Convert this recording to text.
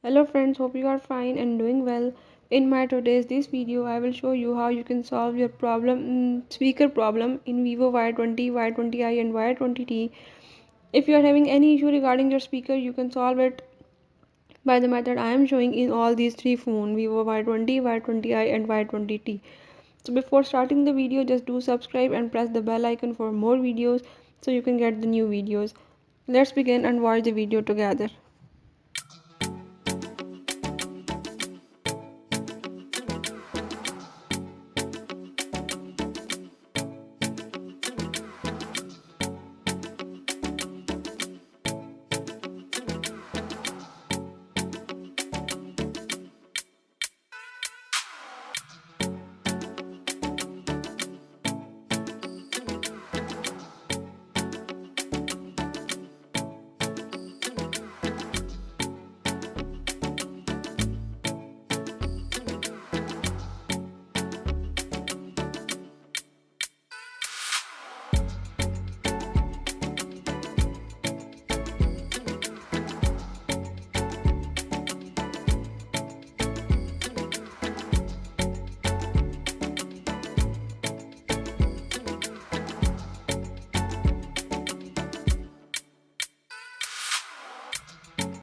Hello friends, hope you are fine and doing well. In my today's this video, I will show you how you can solve your speaker problem in Vivo Y20, Y20i and Y20t. If you are having any issue regarding your speaker, you can solve it by the method I am showing in all these three phones, Vivo Y20, Y20i and Y20t. So before starting the video, just do subscribe and press the bell icon for more videos so you can get the new videos. Let's begin and watch the video together.